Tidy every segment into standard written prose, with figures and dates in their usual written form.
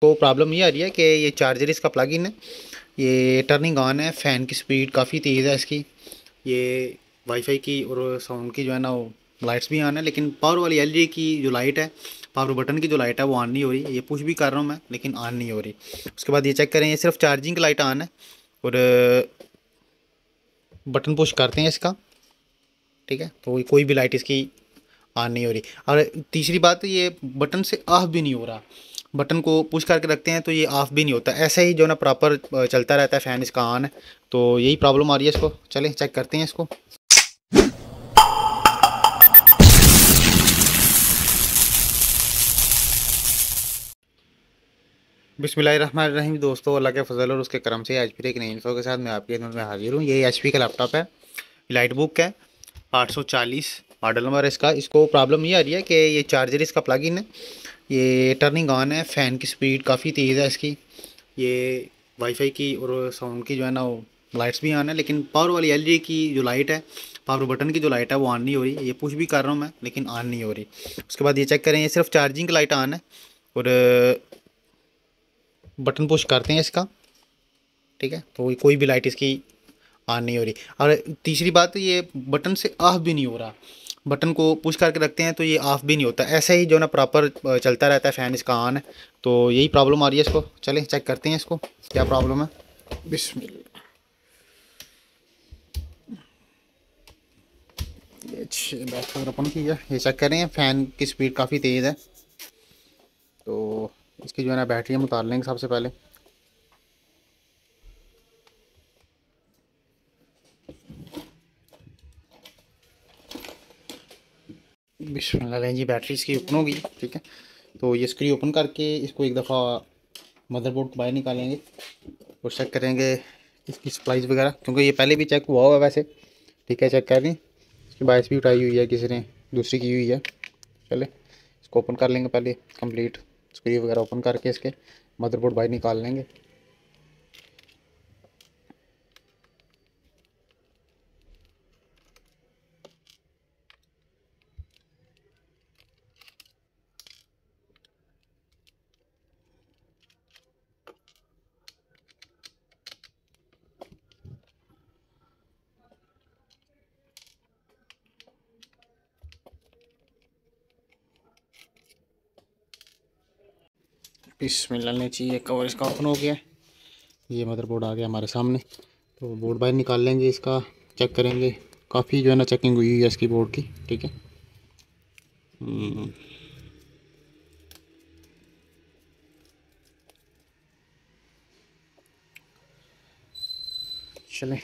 तो प्रॉब्लम ये आ रही है कि ये चार्जर इसका प्लग इन है, ये टर्निंग ऑन है, फ़ैन की स्पीड काफ़ी तेज़ है इसकी। ये वाईफाई की और साउंड की जो है ना वो लाइट्स भी ऑन है, लेकिन पावर वाली एलईडी की जो लाइट है, पावर बटन की जो लाइट है वो ऑन नहीं हो रही। ये पुश भी कर रहा हूँ मैं लेकिन ऑन नहीं हो रही। उसके बाद ये चेक करें, ये सिर्फ चार्जिंग की लाइट ऑन है और बटन पुश करते हैं इसका, ठीक है, तो कोई भी लाइट इसकी ऑन नहीं हो रही। और तीसरी बात, ये बटन से ऑफ भी नहीं हो रहा। बटन को पुश करके रखते हैं तो ये ऑफ भी नहीं होता, ऐसा ही जो ना प्रॉपर चलता रहता है, फ़ैन इसका ऑन है। तो यही प्रॉब्लम आ रही है इसको। चलें चेक करते हैं इसको। बिस्मिल्लाहिर्रहमानिर्रहीम। दोस्तों, अल्लाह के फजल और उसके करम से आज फिर एक नई इन्फो के साथ मैं आपकी खिदमत में हाजिर हूँ। ये एचपी का लैपटॉप है, लाइट बुक है, 840 मॉडल नंबर है इसका। इसको प्रॉब्लम ये आ रही है कि ये चार्जर इसका प्लग इन है, ये टर्निंग ऑन है, फ़ैन की स्पीड काफ़ी तेज़ है इसकी। ये वाईफाई की और साउंड की जो है ना वो लाइट्स भी ऑन है, लेकिन पावर वाली एलईडी की जो लाइट है, पावर बटन की जो लाइट है वो ऑन नहीं हो रही। ये पुश भी कर रहा हूँ मैं लेकिन ऑन नहीं हो रही। उसके बाद ये चेक करें, ये सिर्फ चार्जिंग की लाइट ऑन है और बटन पुश करते हैं इसका, ठीक है, तो कोई भी लाइट इसकी ऑन नहीं हो रही। और तीसरी बात, ये बटन से ऑफ भी नहीं हो रहा। बटन को पुश करके रखते हैं तो ये ऑफ भी नहीं होता, ऐसा ही जो ना प्रॉपर चलता रहता है, फ़ैन इसका ऑन है। तो यही प्रॉब्लम आ रही है इसको। चलें चेक करते हैं इसको क्या प्रॉब्लम है। बिस्मिल्लाह। ये बैक कवर ओपन किया, ये चेक करें, फ़ैन की स्पीड काफ़ी तेज़ है। तो इसकी जो है ना बैटरी हम उतार लेंगे सबसे पहले। बिस्मिल्लाह जी, बैटरी इसकी ओपन होगी, ठीक है। तो ये स्क्रीन ओपन करके इसको एक दफ़ा मदरबोर्ड को बाहर निकालेंगे और चेक करेंगे इसकी सप्लाईज वगैरह, क्योंकि ये पहले भी चेक हुआ हुआ है वैसे, ठीक है। चेक कर लें, इसकी बायस भी उठाई हुई है, किसी ने दूसरी की हुई है। चले इसको ओपन कर लेंगे पहले कंप्लीट, स्क्रीन वगैरह ओपन करके इसके मदरबोर्ड बाहर निकाल लेंगे। बिस्मिल्लाह ने चाहिए, कवर इसका ओपन हो गया, ये मदरबोर्ड आ गया हमारे सामने। तो बोर्ड बाहर निकाल लेंगे इसका, चेक करेंगे। काफ़ी जो है ना चेकिंग हुई है इसकी बोर्ड की, ठीक है। चलें,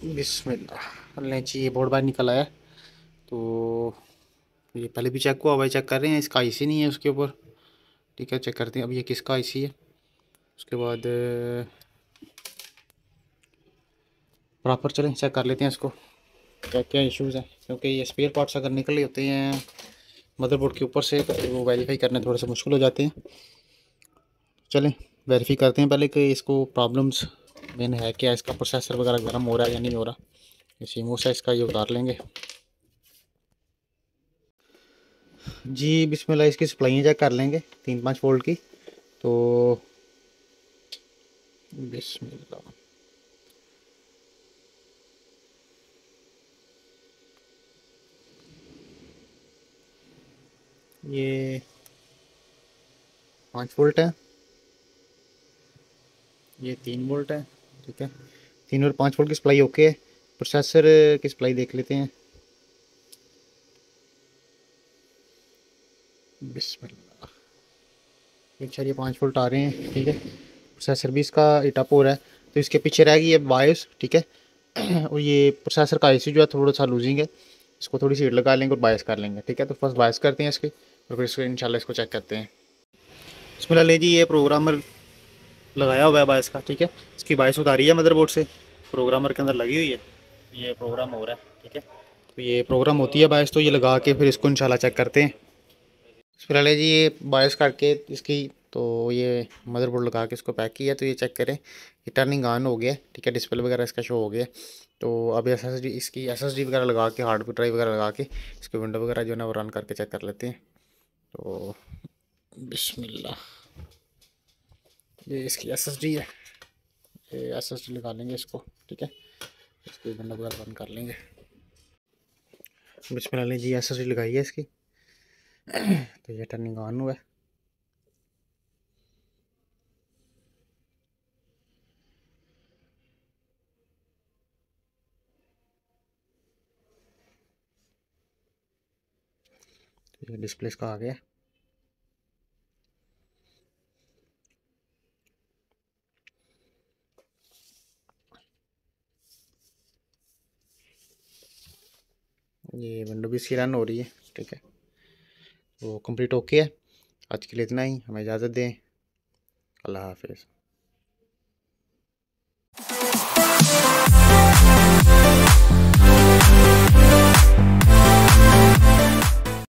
बिस्मिल्लाह लें जी, ये बोर्ड बाहर निकल आया। तो ये पहले भी चेक हुआ, भाई चेक कर रहे हैं, इसका आईसी नहीं है उसके ऊपर, ठीक है। चेक करते हैं अब ये किसका आईसी है। उसके बाद प्रॉपर चलें चेक कर लेते हैं इसको क्या क्या इश्यूज़ हैं, क्योंकि ये स्पेयर पार्ट्स अगर निकले होते हैं मदरबोर्ड के ऊपर से तो वो वेरीफाई करने थोड़े से मुश्किल हो जाते हैं। चलें वेरीफाई करते हैं पहले कि इसको प्रॉब्लम्स मेन है क्या, इसका प्रोसेसर वगैरह गर्म हो रहा है या नहीं हो रहा। ये सीमोस है इसका, ये उतार लेंगे जी। बिस्मिल्लाह, इसकी सप्लाइयाँ चेक कर लेंगे 3-5 वोल्ट की। तो बिस्मिल्लाह, ये 5 वोल्ट है, ये 3 वोल्ट है, ठीक है। 3 और 5 वोल्ट की सप्लाई ओके है। प्रोसेसर की सप्लाई देख लेते हैं। बिस्मिल्लाह, अच्छा ये 5 वोल्ट आ रहे हैं, ठीक है। प्रोसेसर भी इसका इटअप हो रहा है, तो इसके पीछे रह गई है बायस, ठीक है। और ये प्रोसेसर का आईसी जो है थोड़ा सा लूजिंग है, इसको थोड़ी सी हीट लगा लेंगे और बायस कर लेंगे, ठीक है। तो फर्स्ट बायस करते हैं इसके और फिर इसको इंशाल्लाह इसको चेक करते हैं। बिस्मिल्लाह ले जी, ये प्रोग्रामर लगाया हुआ है बायस का, ठीक है। इसकी बायस उतारी है मदरबोर्ड से, प्रोग्रामर के अंदर लगी हुई है, ये प्रोग्राम हो रहा है, ठीक है। तो ये प्रोग्राम होती है बायस, तो ये लगा के फिर इसको इंशाल्लाह चेक करते हैं। फिलहाल जी ये बायस करके इसकी तो ये मदरबोर्ड लगा के इसको पैक किया, तो ये चेक करें ये टर्निंग ऑन हो गया, ठीक है, डिस्प्ले वगैरह इसका शो हो गया। तो अब एसएसडी, इसकी एसएसडी वगैरह लगा के, हार्ड ड्राइव वगैरह लगा के इसको विंडो वगैरह जो है ना वो रन करके चेक कर लेते हैं। तो बिस्मिल्लाह, ये इसकी एसएसडी है, ये एसएसडी लगा लेंगे इसको, ठीक है, इसकी विंडो वगैरह रन कर लेंगे। बिस्मिल्लाह जी, एसएसडी लगाई है इसकी। तो ये टर्निंग ऑन हुआ है। ये डिस्प्ले इसका आ गया। ये विंडो भी इसकी रन हो रही है, ठीक है। तो कंप्लीट ओके है। आज के लिए इतना ही, हमें इजाज़त दें। अल्लाह हाफिज़।